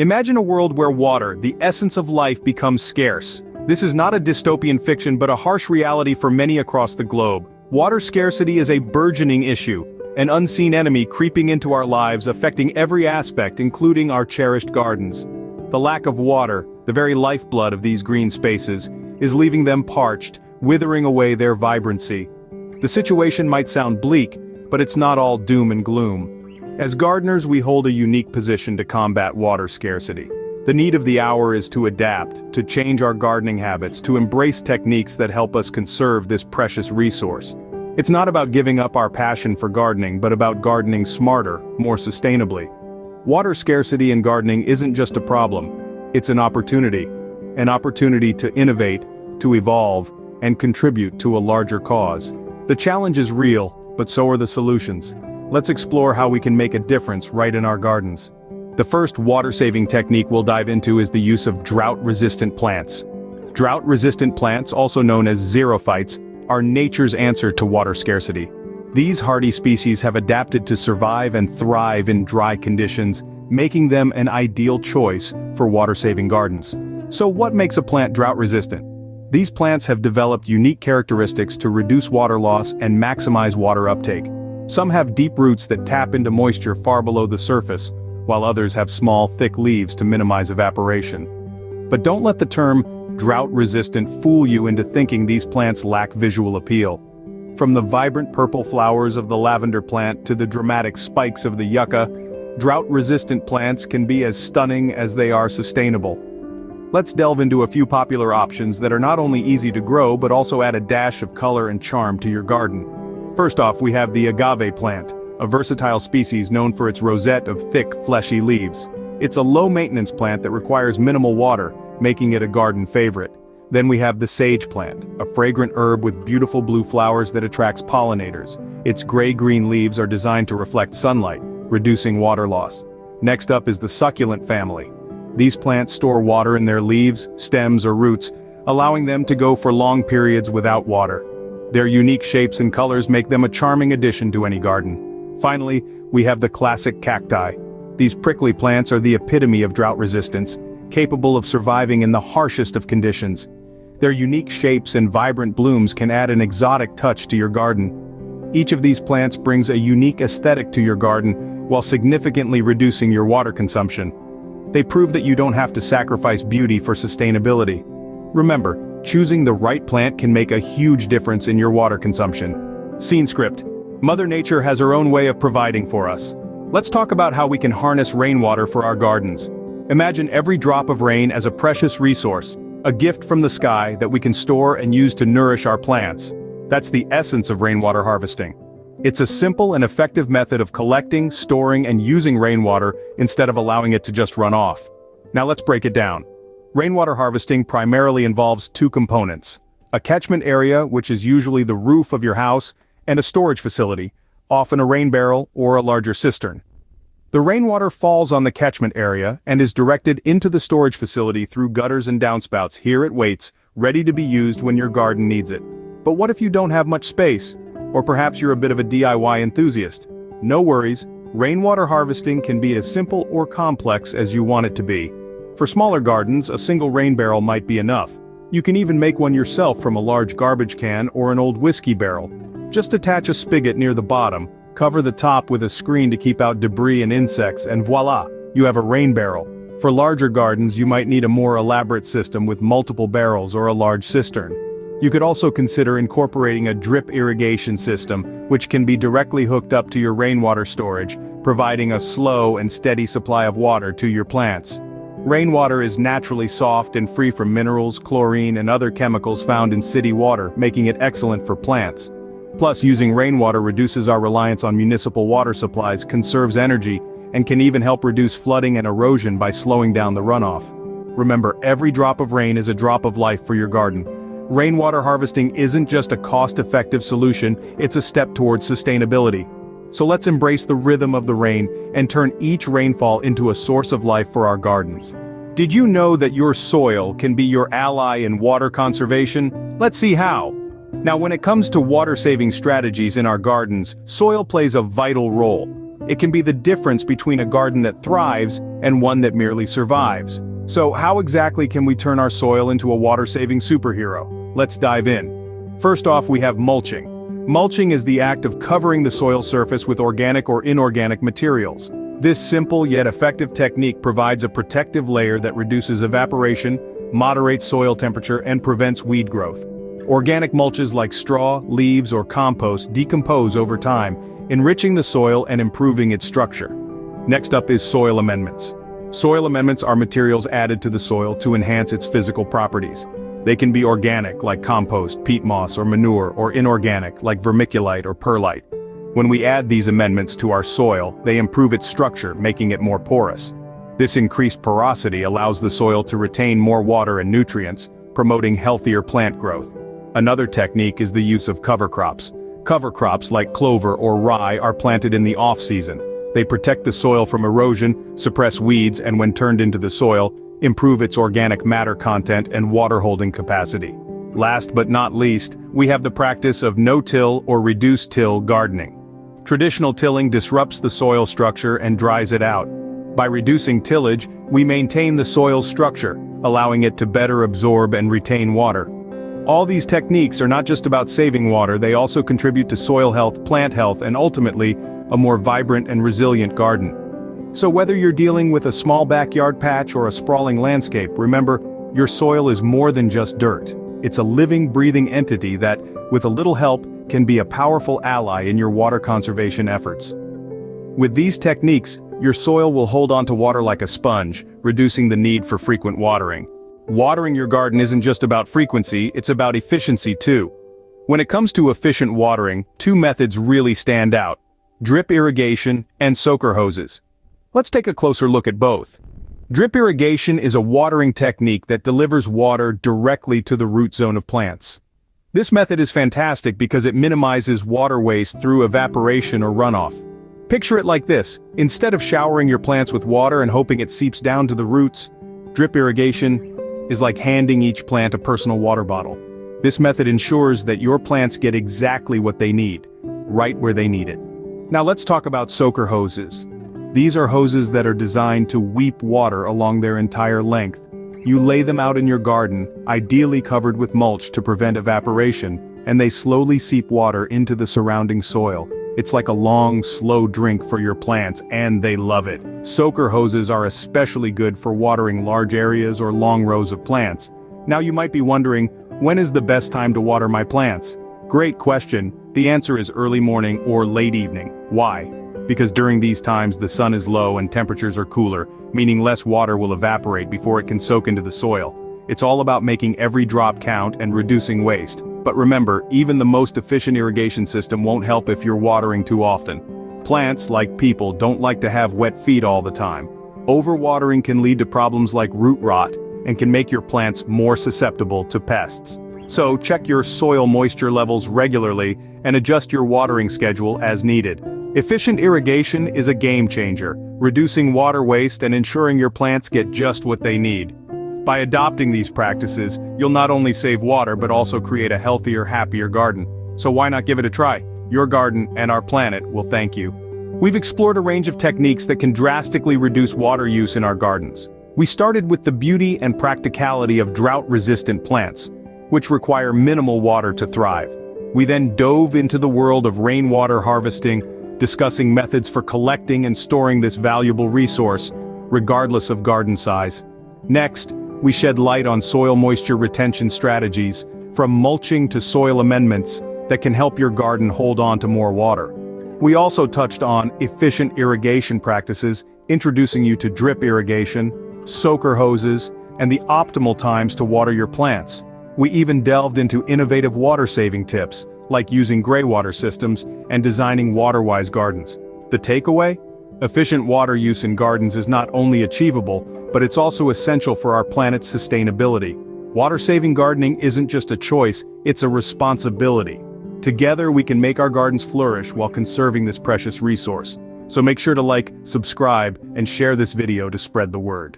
Imagine a world where water, the essence of life, becomes scarce. This is not a dystopian fiction but a harsh reality for many across the globe. Water scarcity is a burgeoning issue, an unseen enemy creeping into our lives, affecting every aspect, including our cherished gardens. The lack of water, the very lifeblood of these green spaces, is leaving them parched, withering away their vibrancy. The situation might sound bleak, but it's not all doom and gloom. As gardeners, we hold a unique position to combat water scarcity. The need of the hour is to adapt, to change our gardening habits, to embrace techniques that help us conserve this precious resource. It's not about giving up our passion for gardening, but about gardening smarter, more sustainably. Water scarcity in gardening isn't just a problem, it's an opportunity to innovate, to evolve, and contribute to a larger cause. The challenge is real, but so are the solutions. Let's explore how we can make a difference right in our gardens. The first water-saving technique we'll dive into is the use of drought-resistant plants. Drought-resistant plants, also known as xerophytes, are nature's answer to water scarcity. These hardy species have adapted to survive and thrive in dry conditions, making them an ideal choice for water-saving gardens. So what makes a plant drought-resistant? These plants have developed unique characteristics to reduce water loss and maximize water uptake. Some have deep roots that tap into moisture far below the surface, while others have small, thick leaves to minimize evaporation. But don't let the term drought-resistant fool you into thinking these plants lack visual appeal. From the vibrant purple flowers of the lavender plant to the dramatic spikes of the yucca, drought-resistant plants can be as stunning as they are sustainable. Let's delve into a few popular options that are not only easy to grow but also add a dash of color and charm to your garden. First off, we have the agave plant, a versatile species known for its rosette of thick, fleshy leaves. It's a low-maintenance plant that requires minimal water, making it a garden favorite. Then we have the sage plant, a fragrant herb with beautiful blue flowers that attracts pollinators. Its gray-green leaves are designed to reflect sunlight, reducing water loss. Next up is the succulent family. These plants store water in their leaves, stems, or roots, allowing them to go for long periods without water. Their unique shapes and colors make them a charming addition to any garden. Finally, we have the classic cacti. These prickly plants are the epitome of drought resistance, capable of surviving in the harshest of conditions. Their unique shapes and vibrant blooms can add an exotic touch to your garden. Each of these plants brings a unique aesthetic to your garden, while significantly reducing your water consumption. They prove that you don't have to sacrifice beauty for sustainability. Remember, choosing the right plant can make a huge difference in your water consumption. Scene script. Mother Nature has her own way of providing for us. Let's talk about how we can harness rainwater for our gardens. Imagine every drop of rain as a precious resource, a gift from the sky that we can store and use to nourish our plants. That's the essence of rainwater harvesting. It's a simple and effective method of collecting, storing, and using rainwater instead of allowing it to just run off. Now let's break it down. Rainwater harvesting primarily involves two components: a catchment area, which is usually the roof of your house, and a storage facility, often a rain barrel or a larger cistern. The rainwater falls on the catchment area and is directed into the storage facility through gutters and downspouts. Here it waits, ready to be used when your garden needs it. But what if you don't have much space? Or perhaps you're a bit of a DIY enthusiast? No worries, rainwater harvesting can be as simple or complex as you want it to be. For smaller gardens, a single rain barrel might be enough. You can even make one yourself from a large garbage can or an old whiskey barrel. Just attach a spigot near the bottom, cover the top with a screen to keep out debris and insects, and voila, you have a rain barrel. For larger gardens, you might need a more elaborate system with multiple barrels or a large cistern. You could also consider incorporating a drip irrigation system, which can be directly hooked up to your rainwater storage, providing a slow and steady supply of water to your plants. Rainwater is naturally soft and free from minerals, chlorine, and other chemicals found in city water, making it excellent for plants. Plus, using rainwater reduces our reliance on municipal water supplies, conserves energy, and can even help reduce flooding and erosion by slowing down the runoff. Remember, every drop of rain is a drop of life for your garden. Rainwater harvesting isn't just a cost-effective solution, it's a step towards sustainability. So let's embrace the rhythm of the rain and turn each rainfall into a source of life for our gardens. Did you know that your soil can be your ally in water conservation? Let's see how. Now, when it comes to water-saving strategies in our gardens, soil plays a vital role. It can be the difference between a garden that thrives and one that merely survives. So how exactly can we turn our soil into a water-saving superhero? Let's dive in. First off, we have mulching. Mulching is the act of covering the soil surface with organic or inorganic materials. This simple yet effective technique provides a protective layer that reduces evaporation, moderates soil temperature, and prevents weed growth. Organic mulches like straw, leaves, or compost decompose over time, enriching the soil and improving its structure. Next up is soil amendments. Soil amendments are materials added to the soil to enhance its physical properties. They can be organic, like compost, peat moss, or manure, or inorganic, like vermiculite or perlite. When we add these amendments to our soil, they improve its structure, making it more porous. This increased porosity allows the soil to retain more water and nutrients, promoting healthier plant growth. Another technique is the use of cover crops. Cover crops like clover or rye are planted in the off-season. They protect the soil from erosion, suppress weeds, and when turned into the soil, improve its organic matter content and water-holding capacity. Last but not least, we have the practice of no-till or reduced-till gardening. Traditional tilling disrupts the soil structure and dries it out. By reducing tillage, we maintain the soil's structure, allowing it to better absorb and retain water. All these techniques are not just about saving water, they also contribute to soil health, plant health, and ultimately, a more vibrant and resilient garden. So whether you're dealing with a small backyard patch or a sprawling landscape, remember, your soil is more than just dirt. It's a living, breathing entity that, with a little help, can be a powerful ally in your water conservation efforts. With these techniques, your soil will hold on to water like a sponge, reducing the need for frequent watering. Watering your garden isn't just about frequency, it's about efficiency too. When it comes to efficient watering, two methods really stand out: drip irrigation and soaker hoses. Let's take a closer look at both. Drip irrigation is a watering technique that delivers water directly to the root zone of plants. This method is fantastic because it minimizes water waste through evaporation or runoff. Picture it like this: instead of showering your plants with water and hoping it seeps down to the roots, drip irrigation is like handing each plant a personal water bottle. This method ensures that your plants get exactly what they need, right where they need it. Now let's talk about soaker hoses. These are hoses that are designed to weep water along their entire length. You lay them out in your garden, ideally covered with mulch to prevent evaporation, and they slowly seep water into the surrounding soil. It's like a long, slow drink for your plants, and they love it. Soaker hoses are especially good for watering large areas or long rows of plants. Now you might be wondering, when is the best time to water my plants? Great question. The answer is early morning or late evening. Why? Because during these times the sun is low and temperatures are cooler, meaning less water will evaporate before it can soak into the soil. It's all about making every drop count and reducing waste. But remember, even the most efficient irrigation system won't help if you're watering too often. Plants, like people, don't like to have wet feet all the time. Overwatering can lead to problems like root rot and can make your plants more susceptible to pests. So check your soil moisture levels regularly and adjust your watering schedule as needed. Efficient irrigation is a game changer, reducing water waste and ensuring your plants get just what they need. By adopting these practices, you'll not only save water but also create a healthier, happier garden. So why not give it a try? Your garden and our planet will thank you. We've explored a range of techniques that can drastically reduce water use in our gardens. We started with the beauty and practicality of drought-resistant plants, which require minimal water to thrive. We then dove into the world of rainwater harvesting, discussing methods for collecting and storing this valuable resource, regardless of garden size. Next, we shed light on soil moisture retention strategies, from mulching to soil amendments, that can help your garden hold on to more water. We also touched on efficient irrigation practices, introducing you to drip irrigation, soaker hoses, and the optimal times to water your plants. We even delved into innovative water-saving tips, like using gray water systems and designing water-wise gardens. The takeaway? Efficient water use in gardens is not only achievable, but it's also essential for our planet's sustainability. Water-saving gardening isn't just a choice, it's a responsibility. Together we can make our gardens flourish while conserving this precious resource. So make sure to like, subscribe, and share this video to spread the word.